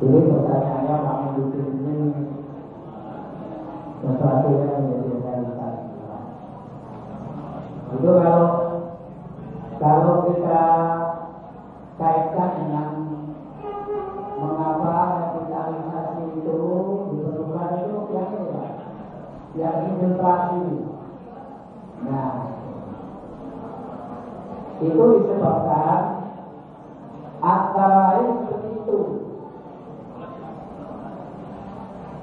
Jadi pertanyaannya kami bikin ini sesuatu yang menjadi realitas. Itu kalau kita kaitkan dengan mengapa revitalisasi itu diperlukan itu yang infiltrasi. Nah, itu disebabkan antara lain seperti itu.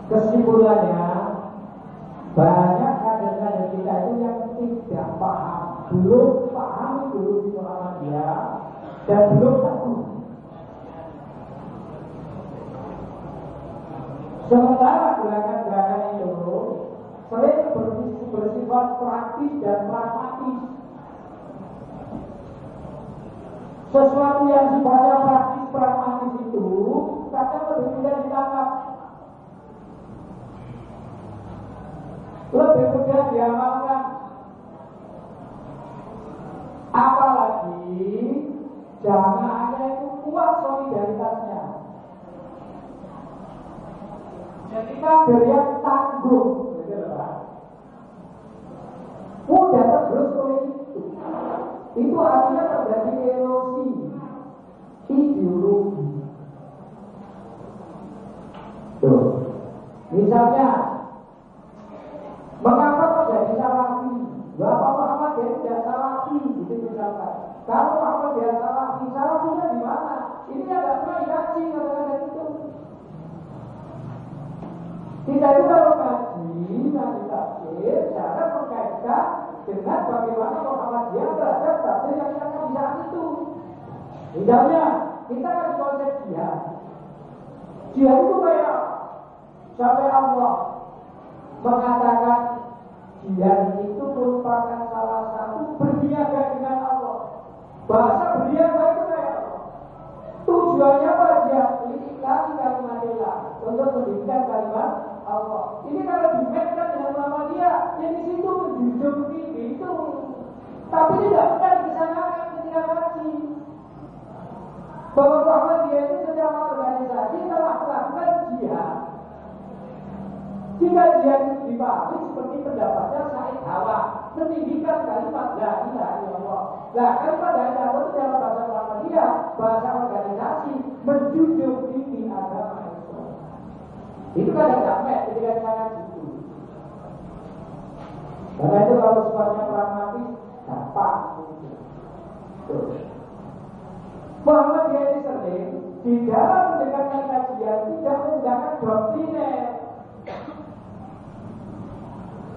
Kesimpulannya, banyak kader-kader kita itu yang tidak paham, belum paham dulu di Muhammadiyah dan belum tahu. Sementara gerakan-gerakan itu sering bersifat praktis dan pragmatis. Sesuatu yang sifatnya praktis pragmatis itu kadang lebih mudah ditangkap, lebih mudah diamalkan. Apalagi jamaahnya itu kuat solidaritasnya. Jadi kader yang tangguh, mudah tergerus oleh itu. Itu artinya terjadi erosi ideologi. Tuh, misalnya, mengapa terjadi salafi? Bapak Muhammad dia tidak salafi, gitu misalkan. Kalau Muhammad dia salafi, salafinya di mana? Ini ada pernah dikaji kata-kata itu. Kita itu kalau ngaji tafsir, jangan mengkaitkan dengan bagaimana Muhammadiyah terhadap tafsir yang kita kaji saat itu. Misalnya, kita kasih konsep jihad. Jihad itu kayak sampai Allah mengatakan jihad itu merupakan salah satu berniaga dengan Allah. Bahasa berniaga itu kayak Allah. Tujuannya apa? Jihad ini kalimatillah, untuk mendidikan kalimat Allah. Ini kalau dimainkan dengan Muhammadiyah, yang di situ menjunjung tinggi itu. Tapi tidak pernah disanakan ketika ngaji. Bahwa Muhammadiyah itu secara organisasi telah melakukan jihad. Jika jihad itu dipahami seperti pendapatnya Said Hawa, meninggikan kalimat la ilaha illallah. Nah, kalimat la ilaha illallah itu dalam bahasa Muhammadiyah, bahasa organisasi, menjunjung tinggi agama Islam. Itu kan ada damai ketika sangat itu. Karena itu kalau sifatnya pragmatis, gampang. Terus, Muhammadiyah ini sering di dalam mendekatkan kajian tidak menggunakan doktriner.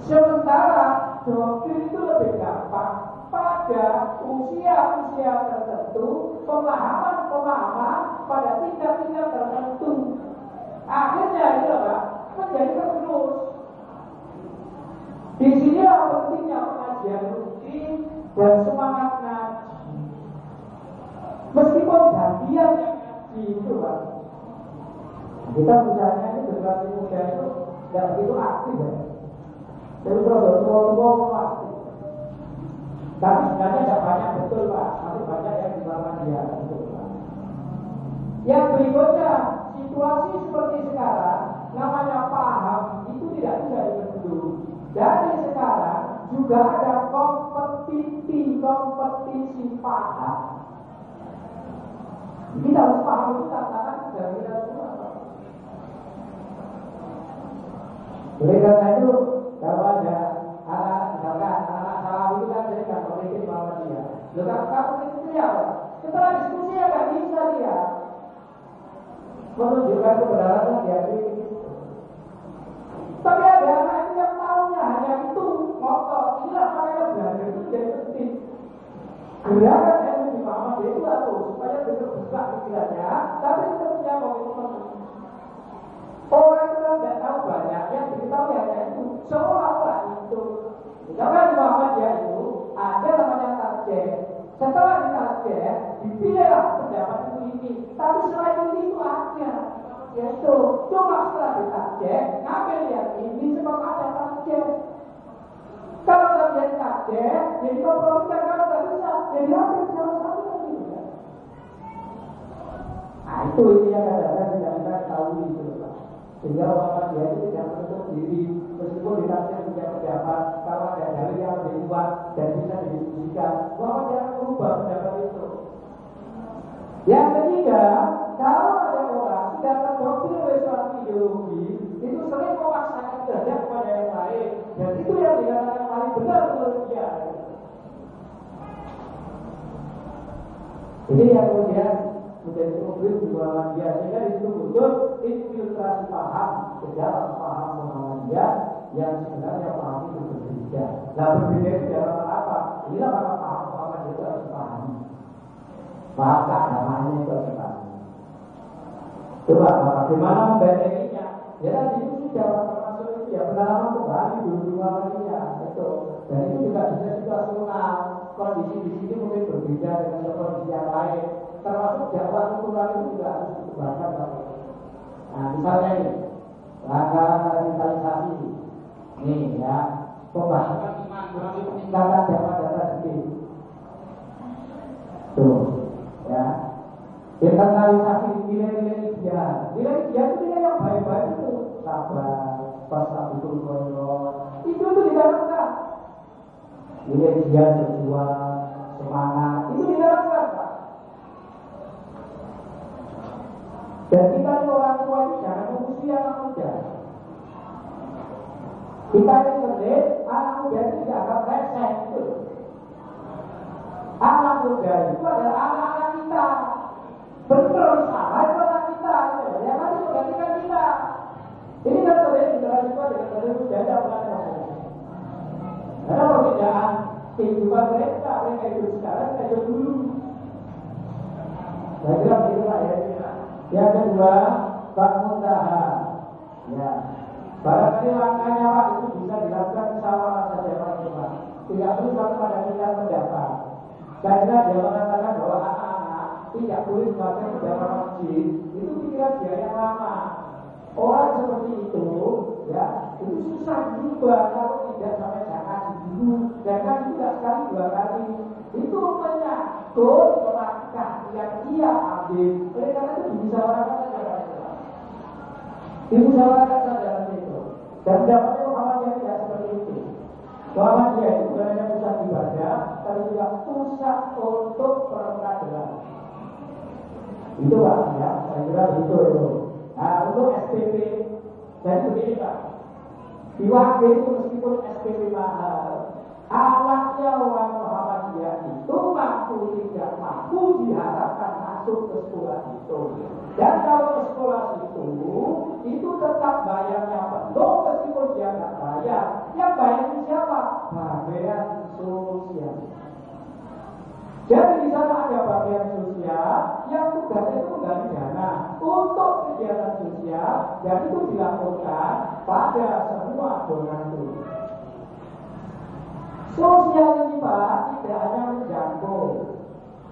Sementara doktrin itu lebih gampang pada usia-usia tertentu, pemahaman pada tingkat-tingkat tertentu. Akhirnya itu apa? Menjadi terus. Di sini pentingnya pengajian rutin dan semangat ngaji. Meskipun gantian yang ngaji itu, Pak. Kita misalnya ini generasi muda itu tidak begitu aktif ya. Jadi kalau tua-tua aktif. Tapi sebenarnya tidak banyak betul, Pak. Masih banyak yang di bawah dia. Yang berikutnya, situasi seperti sekarang, namanya paham itu tidak bisa dibendung. Dari sekarang juga ada kompetisi paham. Kita harus paham itu tantangan dari kita semua. Oleh karena itu, kalau ada anak salah itu kan jadi kan pemimpin bahwa dia. Kalau itu ya, setelah diskusi ya nggak bisa dia menunjukkan kebenaran dia itu. Tapi ada anak yang maunya hanya itu motor. Inilah makanya belajar itu jadi penting. Gerakan yang dipahaman dia itu aku supaya terbuka pikirannya, tapi tetapnya komitmen. Orang itu tidak tahu banyak, yang beritahu hanya itu seolah-olah itu. Misalkan di Muhammadiyah itu ada namanya target. Setelah ditarget, dipilihlah pendapat ini. Tapi selain itu ada. Yaitu cuma setelah ditarget, ngambil yang ini sebab ada target. Kalau target target, jadi kompromi kalau tidak bisa, jadi ambil salah satu lagi. Nah itu yang kadang-kadang tidak kita tahu. Sehingga Muhammadiyah itu tidak menutup diri meskipun ditaksir punya pejabat, kalau ada dalil yang lebih kuat dan bisa didiskusikan, Muhammadiyah akan merubah pendapat itu. Yang ketiga, kalau ada orang sudah terdoktrin oleh suatu ideologi, itu sering memaksakan kehendak kepada yang lain, dan itu yang dikatakan paling benar menurut dia. Ini yang kemudian menjadi problem di Muhammadiyah, sehingga di situ muncul infiltrasi paham ke dalam paham Muhammadiyah yang sebenarnya paham itu berbeda. Nah, berbeda itu dalam apa? Inilah maka paham Muhammadiyah itu harus dipahami. Paham keagamaan itu harus dipahami. Coba bagaimana membentenginya? Ya tadi itu sudah termasuk itu ya pengalaman kembali dulu di Muhammadiyah itu. Dan itu juga bisa situasional. Kondisi di sini mungkin berbeda dengan kondisi yang lain. Termasuk dakwah kultural itu juga harus dikembangkan. Nah, misalnya ini, langkah radikalisasi, ini ya, pembahasan iman, peningkatan data diri. Tuh, ya, internalisasi nilai-nilai ideal. Nilai ideal itu nilai yang baik-baik itu, sabar, pasrah, itu didalamkan. Nilai ideal berjuang, semangat, itu didalamkan. Dan kita ini orang tua itu jangan mengusia anak muda. Kita ini sendiri, anak muda itu dianggap receh itu. Anak muda itu adalah anak-anak kita. Betul, salah itu anak kita. Yang harus menggantikan kita. Ini kan sering generasi tua dengan generasi muda tidak pernah ngomong. Karena perbedaan kehidupan mereka hidup sekarang, mereka hidup dulu. Saya kira begitu Pak ya. Yang kedua, bangunaha. Ya, barangkali langkahnya Pak itu bisa dilakukan sama saja Pak. Tidak perlu sampai pada tingkat pendapat. Karena dia mengatakan bahwa anak-anak tidak boleh melakukan pendapat masjid. Itu pikiran dia yang lama. Orang seperti itu, ya, itu susah juga kalau tidak sampai jangan dulu. Jangan tidak sekali dua kali. Itu menyangkut langkah yang ia ambil. Oleh karena itu dimusyawarahkan saja. Dimusyawarahkan saja itu. Dan dapatnya Muhammadiyah tidak seperti itu. Muhammadiyah itu bukan hanya pusat ibadah, tapi juga pusat untuk peradilan. Itu Pak, ya, saya kira itu. Nah, untuk SPP, jadi begini Pak. Di waktu itu meskipun SPP mahal, anaknya orang Muhammadiyah itu mampu tidak mampu diharapkan masuk ke sekolah itu. Dan kalau ke sekolah itu tetap bayarnya penuh meskipun dia nggak bayar. Yang bayar itu siapa? Bagian sosial. Jadi di sana ada bagian sosial yang tugasnya itu menggali dana untuk kegiatan sosial dan itu dilakukan pada semua donatur. Sosial ini Pak tidak hanya menjangkau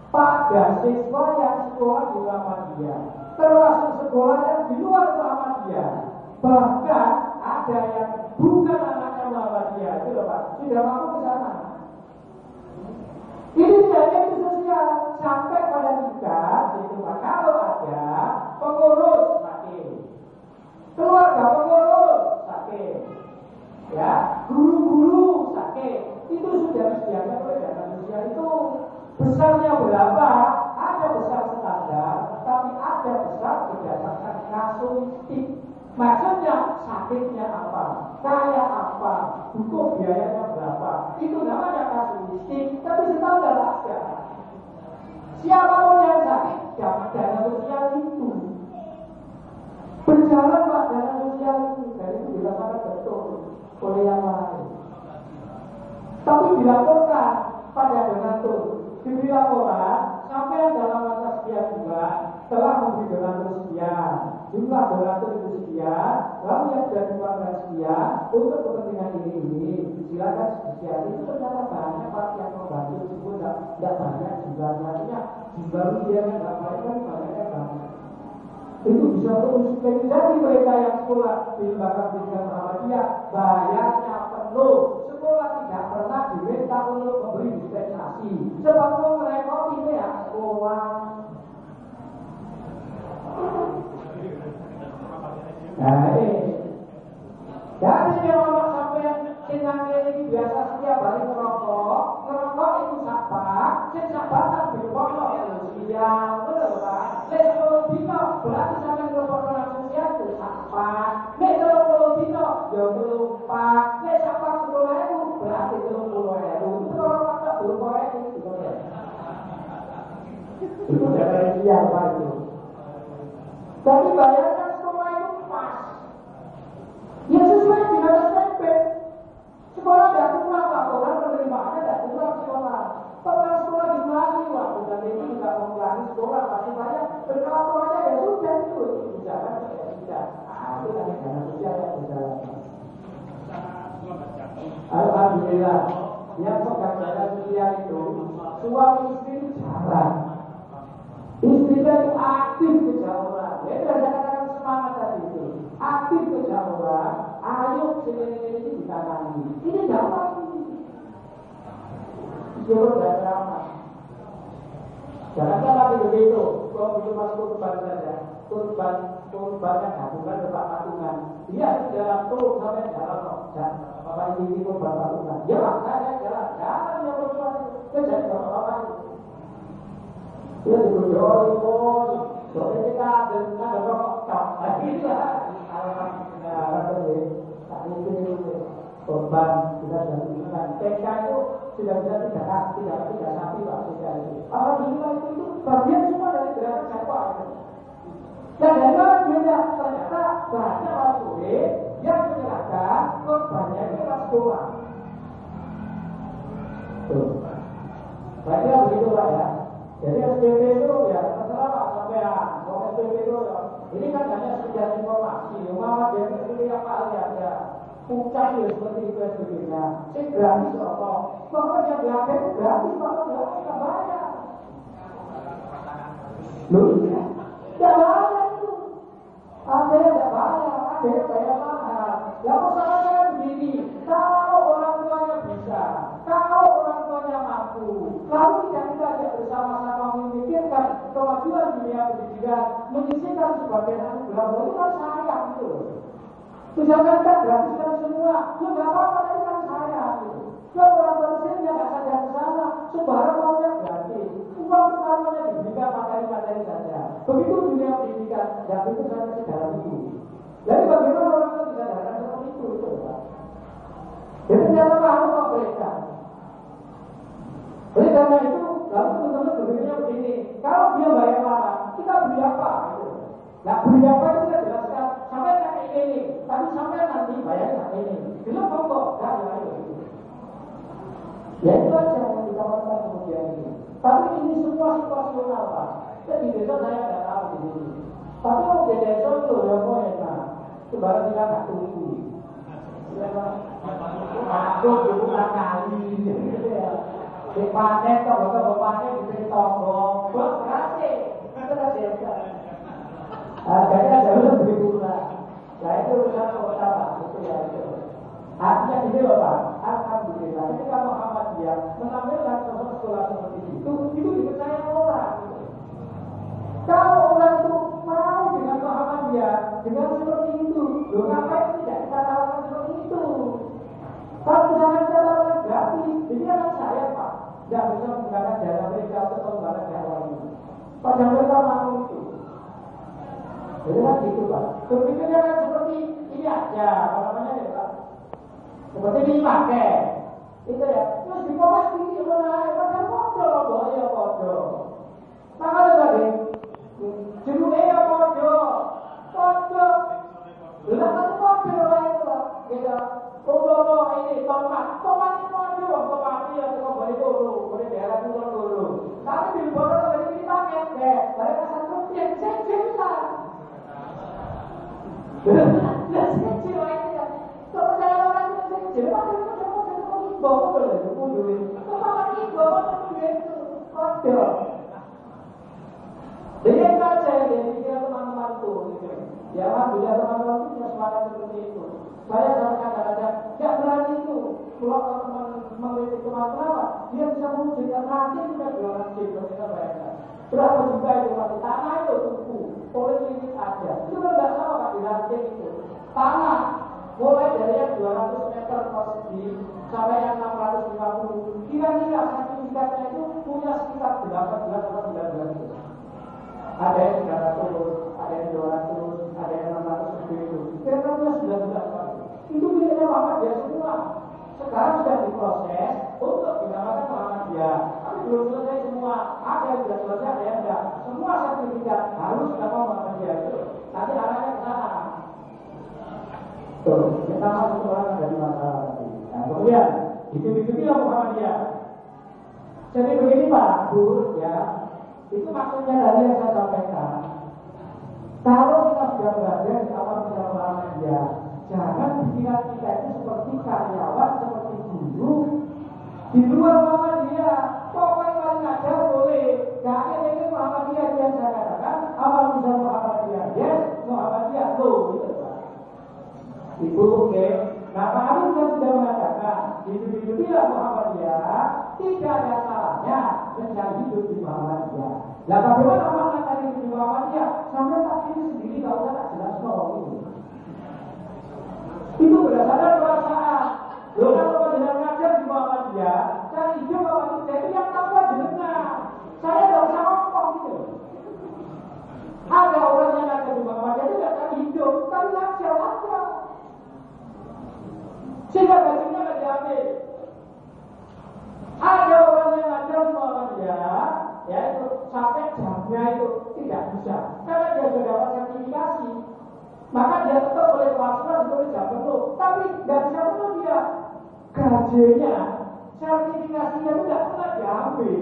pada siswa yang sekolah di Muhammadiyah, termasuk sekolah yang di luar Muhammadiyah. Bahkan ada yang bukan anaknya Muhammadiyah itu loh Pak, sudah mampu ke sana. Ini saja itu sosial sampai pada tingkat itu Pak. Kalau ada pengurus sakit, keluarga pengurus sakit, ya guru-guru sakit, itu sudah disediakan oleh dana sosial itu. Besarnya berapa? Ada besar standar, tapi ada besar berdasarkan kasuistik. Maksudnya sakitnya apa, kaya apa, buku biayanya berapa. Itu namanya kasuistik, tapi standar ada. Siapapun yang sakit dapat dana sosial itu. Berjalan Pak dana sosial itu, dan itu dirasakan betul oleh yang lain. Tapi dilaporkan pada donatur. Diberi laporan sampai dalam masa sekian bulan telah memberi donatur sekian, jumlah donatur itu sekian, lalu yang sudah dikeluarkan sekian untuk kepentingan ini silakan sekian. Itu ternyata banyak Pak yang membantu meskipun tidak banyak jumlahnya. Artinya jumlah dia tidak banyak kan banyaknya banyak. Itu bisa terus jadi mereka yang sekolah di lembaga pendidikan Muhammadiyah bayarnya penuh. Sekolah tidak pernah diminta untuk memberi dispensasi. Sebab mereka ini ya sekolah. Nah, ini biasa setiap hari ngerokok itu sabar, sabaran di pokok sosial, betul Pak. Lek 10 dino berarti sampai ngerokok sosial itu sabar. Lek 20 dino ya melumpat. Lek sabar 10.000 berarti 30.000. Itu kalau Pak belum korek itu ya. Itu dari siapa itu? Tapi bayarkan semua itu pas. Ya sesuai dengan SPP. Sekolah tidak kurang laporan penerimaannya tidak kurang sekolah. Kepala sekolah dimulai waktu dan ini tidak mengulangi sekolah pasti banyak. Berkelakuannya ya sudah itu jangan tidak. Itu tadi dana sosial yang berjalan. Alhamdulillah yang pegang dana sosial itu suami istri jarang. Istrinya itu aktif kerja orang. Ya itu ada katakan semangat tadi itu. Aktif kerja orang. Ayo sini ditangani. Ini gampang ini. Jauh dan ramah. Jangan salah begitu. Kalau begitu mas kurban saja. Kurbannya bukan tempat patungan. Dia dalam turun sampai dalam. Bapak ini kurban patungan. Jalan saya jalan. Jalan yang kurban itu. Jadi bapak itu. Dia dibujual pun. Soalnya kita ada rokok. Lagi lah. Korban sudah dilakukan TK itu sudah bisa tidak sapi Pak TK itu. Alhamdulillah itu bagian semua dari gerakan siapa itu. Dan dari mana dia ternyata banyak orang tua yang menyerahkan korbannya itu pas doa. Baiklah begitu Pak ya. Jadi SPP itu ya terserah Pak sampean. Kalau SPP itu ini kan hanya sekedar informasi. Umpama dia itu yang paling ada. Puncak ya seperti itu sebagainya. Gratis apa? Bahkan yang belakang itu gratis, bahkan belakang tidak bayar. Loh iya? Tidak bayar itu. Ada yang tidak bayar, ada yang bayar mahal. Ya masalahnya begini, kalau orang tuanya bisa, kalau orang tuanya mampu, lalu tidak diajak bersama-sama memikirkan kemajuan dunia pendidikan, menyisihkan sebagian anugerah, itu kan sayang itu. Misalkan kita gratiskan semua, ya nggak apa-apa, tapi kan saya gitu. Kalau orang bersihnya nggak sadar ke sana, sembarang maunya gratis. Uang utamanya diberikan materi-materi saja. Begitu dunia pendidikan, nggak itu sampai segala itu. Jadi bagaimana orang itu bisa datang seperti itu, Pak? Jadi jangan mau memberikan. Oleh karena itu, lalu teman-teman berpikirnya begini, kalau dia bayar mahal, kita beli apa? Gitu. Nah, beli apa itu kita jelaskan. Sampai kayak ini, tapi sampai nanti bayar kayak ini. Belum pokok, dah ya itu. Ya itu aja yang ditawarkan kemudian ini. Tapi ini semua situasional Pak. Jadi besok saya tidak tahu di sini. Tapi mau di desa itu ya mau enak. Sebarang kita nggak tunggu. Aku bukan kali. Di panen toh, panen di tonggo. Berarti kita desa. Jadi ada lebih pula. Nah itu urusan pertama, itu ya itu. Artinya ini Bapak, alhamdulillah. Ketika Muhammadiyah mengambilkan sekolah seperti itu dipercaya orang. Kalau orang itu mau dengan Muhammadiyah, dengan seperti itu, loh ngapain tidak kita tawarkan seperti itu? Kalau misalnya kita tawarkan gratis, jadi anak saya Pak, tidak bisa menggunakan dana mereka untuk pengembangan dakwah ini. Padahal mereka mau itu. Jadi kan gitu Pak. Berpikirnya kan seperti ini aja, apa namanya ya Pak? Seperti ini pakai, itu ya. Terus dipoles tinggi mana? Padahal modal loh, ya modal. Makanya tadi, jeruknya ya modal. Belah kan modal lah itu Pak. Gitu. Ini tomat ini modal, tomat ya boleh dulu, boleh daerah dulu. Tapi di bawah dari ini pakai, mereka satu yang lah. Kecil aja. Kalau saya orang kecil, macam bawa boleh, duit. Kalau bawa itu, ada. Jadi saja yang dikira teman-teman tuh, ya alhamdulillah teman-teman punya semangat seperti itu. Saya sampaikan kadang-kadang, tidak berani itu. Kalau teman memiliki teman-teman, dia bisa mewujudkan nanti sudah jualan chip, kita bayangkan. Berapa juga itu masih tanah itu tuku, politik aja. Itu kan nggak sama Pak di ranting itu. Tanah mulai dari yang 200 meter meter persegi sampai yang 650. Kira-kira sertifikatnya itu punya sekitar 18 atau 19 itu. Ada yang 300, ada yang 200, ada yang 600 itu. Kira-kira punya 19 itu miliknya Muhammadiyah semua. Sekarang sudah diproses untuk dinamakan Muhammadiyah, tapi belum selesai semua. Ada yang sudah selesai, ada yang tidak. Semua sertifikat harus dinamakan Muhammadiyah itu. Nanti arahnya ke sana. Tuh, kita masuk orang dari masalah tadi. Nah, kemudian itu Muhammadiyah. Jadi begini Pak, Bu, ya, itu maksudnya dari yang saya sampaikan. Kalau kita sudah berada di awal bersama Muhammadiyah, jangan pikiran kita itu seperti karyawan, seperti guru di luar Muhammadiyah. Pokoknya paling ada boleh. Gak ada yang Muhammadiyah yang saya katakan. Awal bersama Muhammadiyah, yes, Muhammadiyah, loh, gitu Pak. Ibu, oke. Nah, Pak Ali sudah mengatakan, hidup-hidupilah Muhammadiyah, tidak ada salahnya mencari hidup di Muhammadiyah. Nah, bagaimana makna tadi di Muhammadiyah? Sampai tak ini sendiri, gak usah tak jelas itu. Itu berdasarkan perasaan. Loh, kalau penjenengan ngajar di Muhammadiyah, cari hidup Muhammadiyah, itu yang tahu penjenengan. Saya gak usah ngomong gitu. Ada orang yang ngajar di Muhammadiyah itu gak cari hidup, tapi ngajar aja. Sehingga gajinya gak diambil. Ada orang yang ngajar di Muhammadiyah, ya itu sampai jamnya itu tidak bisa, karena dia sudah dapat sertifikasi. Maka dia tetap boleh pelajaran boleh jam penuh, tapi nggak bisa penuh dia. Gajinya, sertifikasinya itu nggak pernah diambil.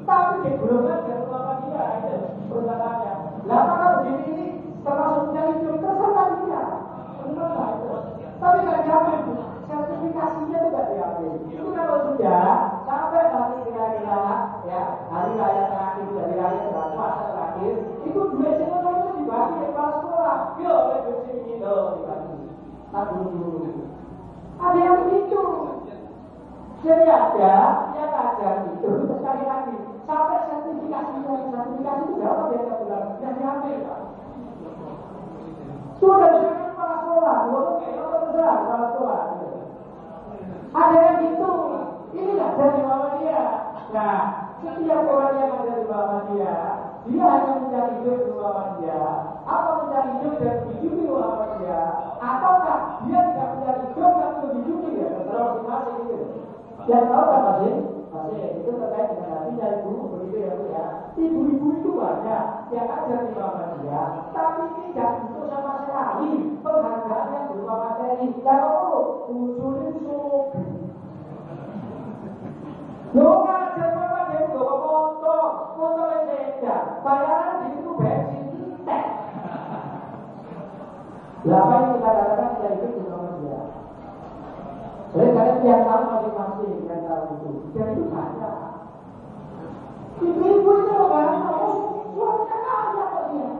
Tapi digolongkan dari Muhammadiyah itu perkataannya. Lah maka begini ini termasuknya itu terserah dia. Benar itu. Tapi nggak diambil. Sertifikasinya itu tidak diambil. Itu kalau sudah sampai nanti kira-kira ya hari raya terakhir dari raya puasa terakhir itu duit semua itu dibagi di kepala sekolah. Yo, duit sini loh dibagi. Aduh, ada yang begitu. Jadi ada yang ajar itu sekali lagi sampai sertifikasi itu berapa dia bulan yang diambil Pak. Sudah disebut kepala sekolah, kepala sekolah. Ada yang gitu, ini nggak dari Muhammadiyah. Nah, setiap orang yang ada di Muhammadiyah, dia hanya mencari hidup di Muhammadiyah, atau mencari hidup dan hidup di Muhammadiyah, ataukah dia tidak mencari hidup tapi menghidupi ya, terus masing itu. Yang tahu kan masih itu terkait dengan hatinya ibu, begitu ya Bu ya. Ibu-ibu itu banyak yang ada di Muhammadiyah, tapi tidak untuk sama sekali penghargaan yang berupa materi. Kalau ujungnya sobi. Lo ngajar Muhammadiyah itu motor sepeda, bayaran di situ bensin tek. Berapa yang kita katakan tidak itu di Muhammadiyah? Jadi kalian yang tahu masing-masing yang tahu itu, dan itu banyak. Ibu-ibu itu barang tahu, suaminya kaya kok dia.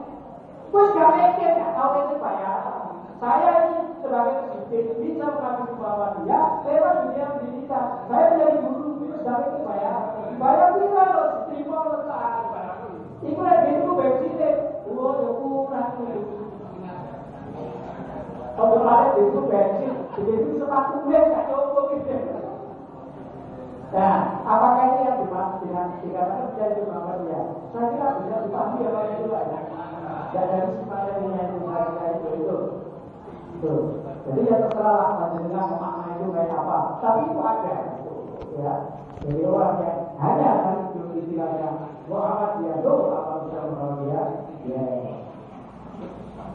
Terus kalian nggak tahu itu bayaran. Saya ini sebagai pemimpin bisa mengambil Muhammadiyah lewat dunia pendidikan. Saya menjadi guru itu sebagai itu bayaran. Bayar kita loh, terima letak. Itu lagi itu bensin, kurang itu. Kalau ada itu bensin, itu sepatu gue nggak cukup gitu. Nah, apakah ini yang dimaksud dengan dikatakan menjadi Muhammadiyah? Saya kira bisa dipahami apa itu lah ya. Dan dari sifatnya itu saya itu. Tuh. Jadi ya terserah dengan makna itu kayak apa. Tapi itu ada, ya. Jadi orang yang hanya akan itu istilahnya Muhammadiyah, apa bisa Muhammadiyah? Ya.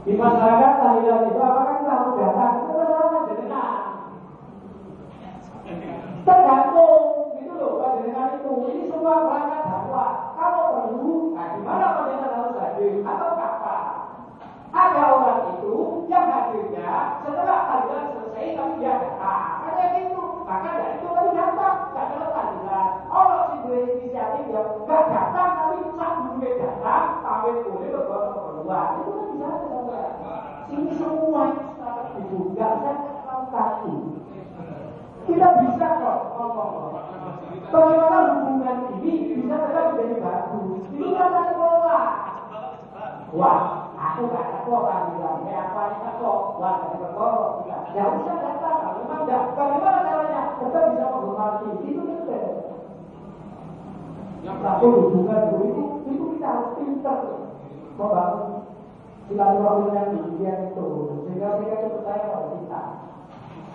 Di masyarakat tahlilan itu apakah kita harus datang? Itu masalah jenengan. Tergantung gitu loh, jenengan itu. Ini semua perangkat dakwah. Kalau perlu, nah gimana jenengan harus hadir atau kapan? Ada orang itu yang hadirnya setelah tahlilan selesai tapi dia datang. Karena itu, maka dari itu tadi datang, nggak ada tahlilan. Kalau si dua inisiatif yang nggak datang tapi satu dua datang, pamit boleh beberapa keperluan. Itu kan bisa ada. Ini semua sangat dibuka dan kaki. Kita bisa kok ngomong. Bagaimana hubungan ini bisa tetap menjadi bagus? Ini kata sekolah. Wah, aku nggak sekolah bilang, apa ini kok? Wah, dari sekolah. Ya usah datang. Memang tidak. Bagaimana caranya? Kita bisa menghormati. Itu penting. Yang satu hubungan itu kita harus pintar membangun silaturahmi yang demikian itu, sehingga mereka itu percaya pada kita.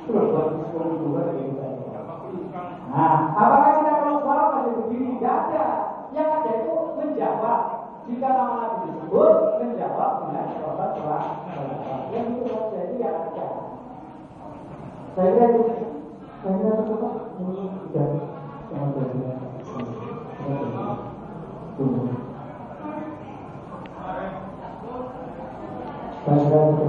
Terus buat hubungan itu. Nah, apakah kita kalau suara masih begini? Tidak ada. Yang ada itu menjawab. Jika nama Nabi disebut, menjawab dengan jawaban suara. Yang itu saja itu yang ada. Saya kira itu. Saya kira itu apa? Sudah. Jangan berhenti. Saya kira itu.